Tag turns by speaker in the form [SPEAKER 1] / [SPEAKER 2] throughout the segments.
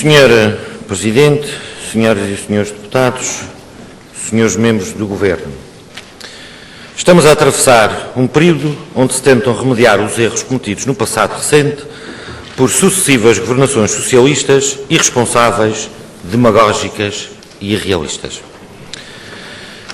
[SPEAKER 1] Senhor Presidente, senhoras e senhores deputados, senhores membros do Governo, estamos a atravessar um período onde se tentam remediar os erros cometidos no passado recente por sucessivas governações socialistas irresponsáveis, demagógicas e irrealistas.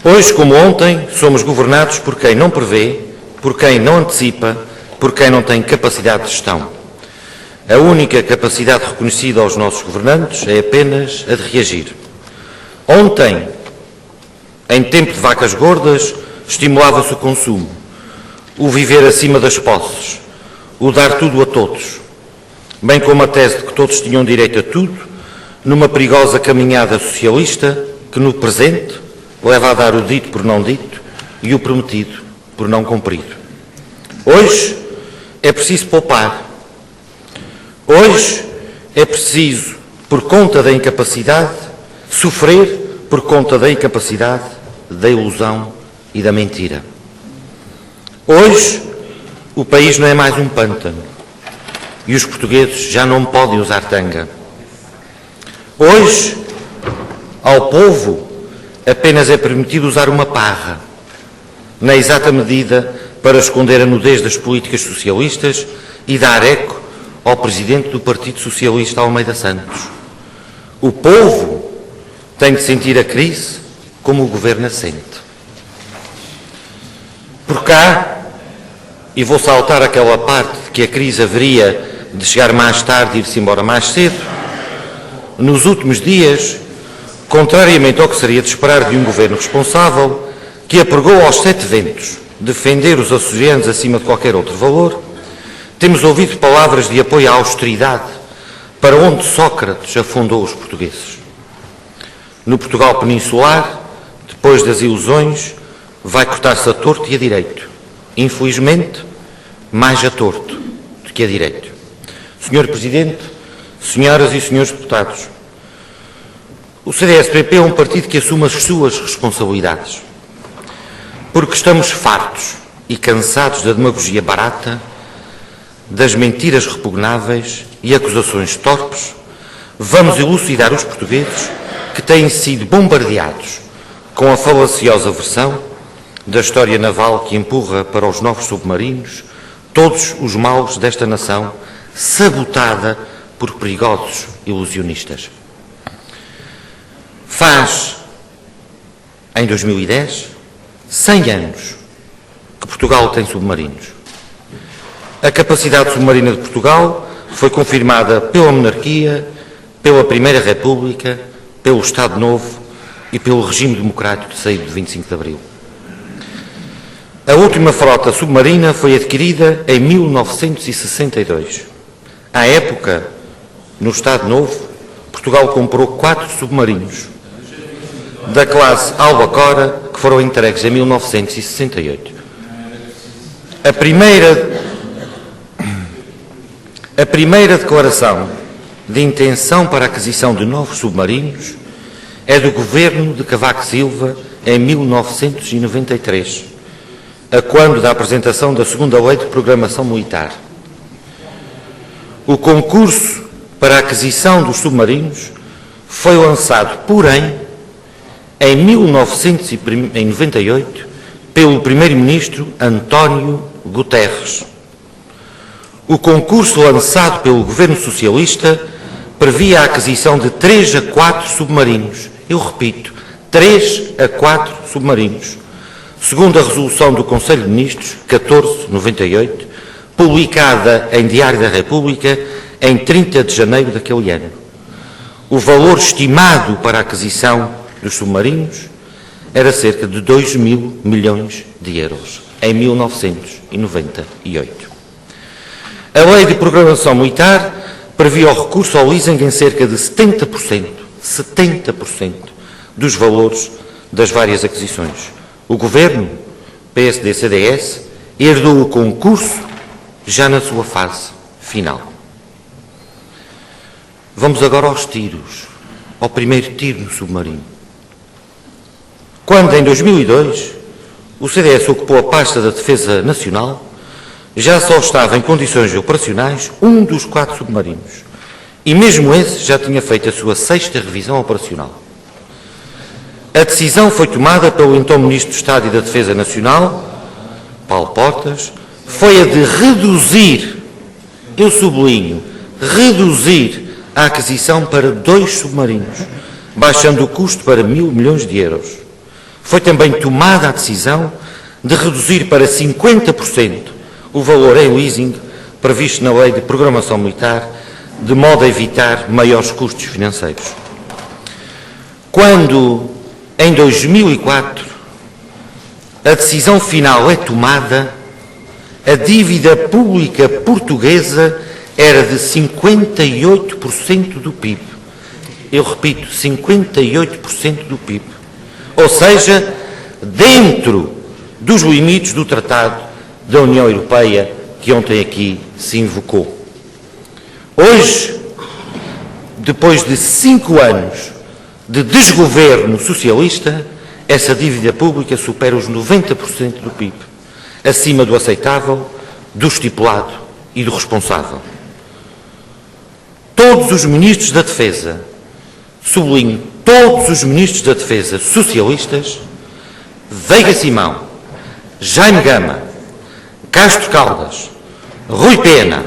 [SPEAKER 1] Hoje, como ontem, somos governados por quem não prevê, por quem não antecipa, por quem não tem capacidade de gestão. A única capacidade reconhecida aos nossos governantes é apenas a de reagir. Ontem, em tempo de vacas gordas, estimulava-se o consumo, o viver acima das posses, o dar tudo a todos, bem como a tese de que todos tinham direito a tudo, numa perigosa caminhada socialista que, no presente, leva a dar o dito por não dito e o prometido por não cumprido. Hoje é preciso poupar. Hoje é preciso, por conta da incapacidade, sofrer por conta da incapacidade, da ilusão e da mentira. Hoje o país não é mais um pântano e os portugueses já não podem usar tanga. Hoje, ao povo, apenas é permitido usar uma parra, na exata medida para esconder a nudez das políticas socialistas e dar eco ao Presidente do Partido Socialista, Almeida Santos. O povo tem de sentir a crise como o Governo a sente. Por cá, e vou saltar aquela parte de que a crise haveria de chegar mais tarde e ir-se embora mais cedo, nos últimos dias, contrariamente ao que seria de esperar de um Governo responsável, que apregou aos 7 ventos defender os açorianos acima de qualquer outro valor, temos ouvido palavras de apoio à austeridade, para onde Sócrates afundou os portugueses. No Portugal peninsular, depois das ilusões, vai cortar-se a torto e a direito. Infelizmente, mais a torto do que a direito. Senhor Presidente, senhoras e senhores deputados, o CDS-PP é um partido que assume as suas responsabilidades, porque estamos fartos e cansados da demagogia barata, das mentiras repugnáveis e acusações torpes. Vamos elucidar os portugueses que têm sido bombardeados com a falaciosa versão da história naval que empurra para os novos submarinos todos os males desta nação, sabotada por perigosos ilusionistas. Faz, em 2010, 100 anos que Portugal tem submarinos. A capacidade submarina de Portugal foi confirmada pela monarquia, pela Primeira República, pelo Estado Novo e pelo regime democrático de saída de 25 de Abril. A última frota submarina foi adquirida em 1962. À época, no Estado Novo, Portugal comprou 4 submarinos da classe Albacora, que foram entregues em 1968. A primeira declaração de intenção para a aquisição de novos submarinos é do governo de Cavaco Silva em 1993, a quando da apresentação da segunda Lei de Programação Militar. O concurso para a aquisição dos submarinos foi lançado, porém, em 1998, pelo primeiro-ministro António Guterres. O concurso lançado pelo governo socialista previa a aquisição de 3 a 4 submarinos. Eu repito, 3 a 4 submarinos, segundo a resolução do Conselho de Ministros 1498, publicada em Diário da República em 30 de janeiro daquele ano. O valor estimado para a aquisição dos submarinos era cerca de 2 mil milhões de euros, em 1998. A Lei de Programação Militar previa o recurso ao leasing em cerca de 70% dos valores das várias aquisições. O Governo, PSD-CDS, herdou o concurso já na sua fase final. Vamos agora aos tiros, ao primeiro tiro no submarino. Quando, em 2002, o CDS ocupou a pasta da Defesa Nacional, já só estava em condições operacionais um dos 4 submarinos, E mesmo esse já tinha feito a sua 6ª revisão operacional. A decisão foi tomada pelo então Ministro do Estado e da Defesa Nacional, Paulo Portas, foi a de reduzir, eu sublinho, reduzir a aquisição para 2 submarinos, baixando o custo para 1.000 milhões de euros. Foi também tomada a decisão de reduzir para 50% o valor em leasing previsto na Lei de Programação Militar, de modo a evitar maiores custos financeiros. Quando, em 2004, a decisão final é tomada, a dívida pública portuguesa era de 58% do PIB. Eu repito, 58% do PIB. Ou seja, dentro dos limites do Tratado da União Europeia, que ontem aqui se invocou. Hoje, depois de 5 anos de desgoverno socialista, essa dívida pública supera os 90% do PIB, acima do aceitável, do estipulado e do responsável. Todos os ministros da Defesa, sublinho, todos os ministros da Defesa socialistas, Veiga Simão, Jaime Gama, Castro Caldas, Rui Pena,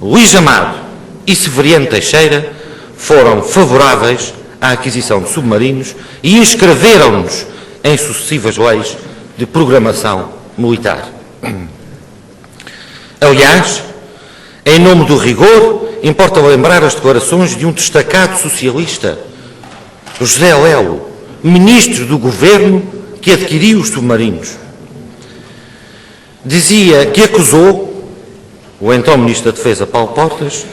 [SPEAKER 1] Luís Amado e Severiano Teixeira foram favoráveis à aquisição de submarinos e inscreveram-nos em sucessivas leis de programação militar. Aliás, em nome do rigor, importa lembrar as declarações de um destacado socialista, José Lelo, ministro do governo que adquiriu os submarinos. Dizia que acusou o então Ministro da Defesa, Paulo Portas,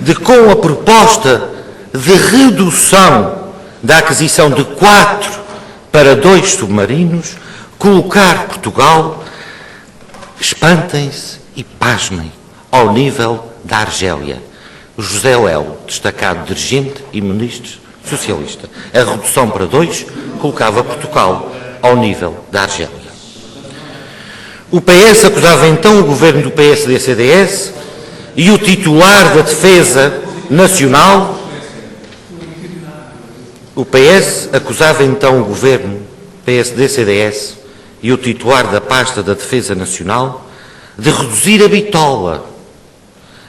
[SPEAKER 1] de, com a proposta de redução da aquisição de 4 para 2 submarinos, colocar Portugal, espantem-se e pasmem, ao nível da Argélia. José Lelo, destacado dirigente e ministro socialista. A redução para 2 colocava Portugal ao nível da Argélia. O PS acusava então o governo do PSD-CDS e o titular da Defesa Nacional. O PS acusava então o governo PSD-CDS e o titular da pasta da Defesa Nacional de reduzir a bitola,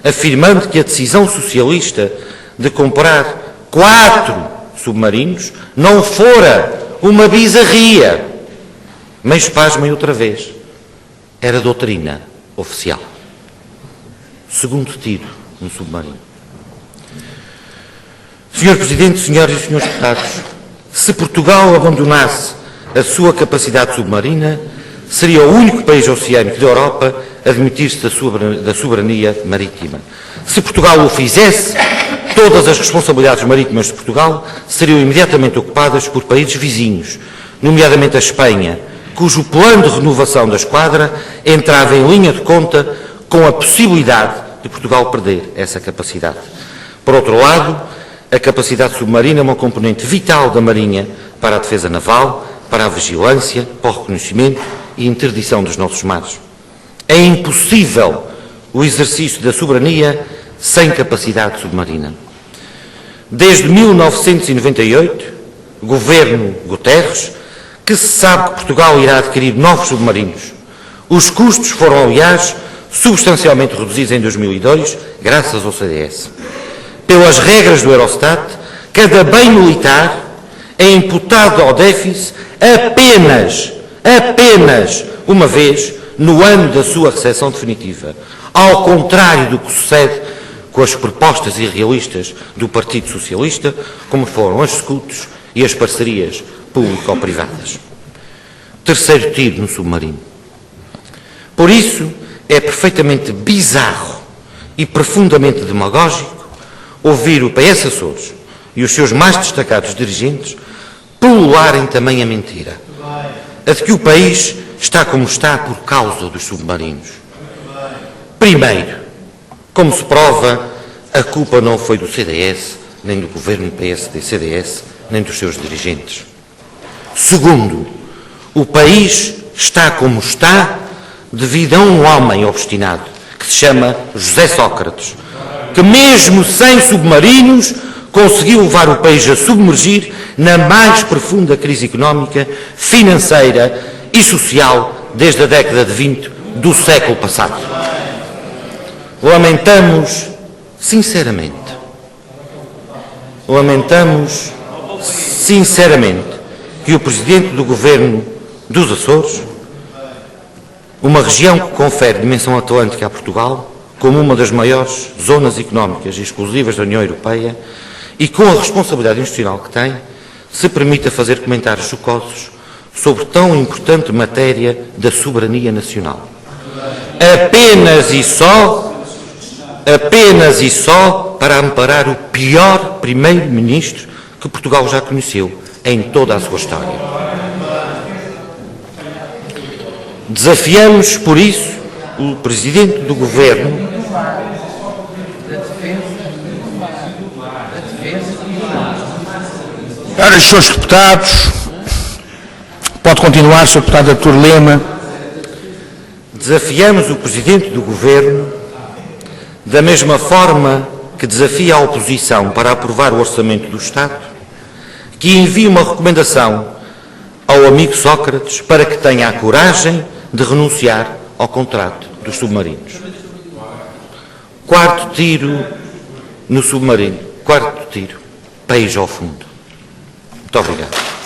[SPEAKER 1] afirmando que a decisão socialista de comprar 4 submarinos não fora uma bizarria, mas pasmem outra vez, era doutrina oficial. Segundo tiro no submarino. Senhor Presidente, senhoras e senhores deputados, se Portugal abandonasse a sua capacidade submarina, seria o único país oceânico da Europa a admitir-se da soberania marítima. Se Portugal o fizesse, todas as responsabilidades marítimas de Portugal seriam imediatamente ocupadas por países vizinhos, nomeadamente a Espanha, cujo plano de renovação da esquadra entrava em linha de conta com a possibilidade de Portugal perder essa capacidade. Por outro lado, a capacidade submarina é uma componente vital da Marinha para a defesa naval, para a vigilância, para o reconhecimento e interdição dos nossos mares. É impossível o exercício da soberania sem capacidade submarina. Desde 1998, governo Guterres, que se sabe que Portugal irá adquirir novos submarinos. Os custos foram, aliás, substancialmente reduzidos em 2002, graças ao CDS. Pelas regras do Eurostat, cada bem militar é imputado ao déficit apenas uma vez no ano da sua recepção definitiva, ao contrário do que sucede com as propostas irrealistas do Partido Socialista, como foram as SCUTs e as parcerias público-privadas. Terceiro tiro no submarino. Por isso, é perfeitamente bizarro e profundamente demagógico ouvir o PS Açores e os seus mais destacados dirigentes pulularem também a mentira, a de que o país está como está por causa dos submarinos. Primeiro, como se prova, a culpa não foi do CDS, nem do governo PSD-CDS, nem dos seus dirigentes. Segundo, o país está como está devido a um homem obstinado que se chama José Sócrates, que mesmo sem submarinos conseguiu levar o país a submergir na mais profunda crise económica, financeira e social desde a década de 20 do século passado. Lamentamos sinceramente que o Presidente do Governo dos Açores, uma região que confere dimensão atlântica a Portugal, como uma das maiores zonas económicas exclusivas da União Europeia e com a responsabilidade institucional que tem, se permita fazer comentários jocosos sobre tão importante matéria da soberania nacional. Apenas e só para amparar o pior primeiro-ministro que Portugal já conheceu em toda a sua história. Desafiamos, por isso, o Presidente do Governo
[SPEAKER 2] Senhoras e senhores deputados, pode continuar, Sr. Deputado Artur Lema.
[SPEAKER 1] Desafiamos o Presidente do Governo da mesma forma que desafia a oposição para aprovar o Orçamento do Estado, que envie uma recomendação ao amigo Sócrates para que tenha a coragem de renunciar ao contrato dos submarinos. Quarto tiro no submarino. Quarto tiro. País ao fundo. Muito obrigado.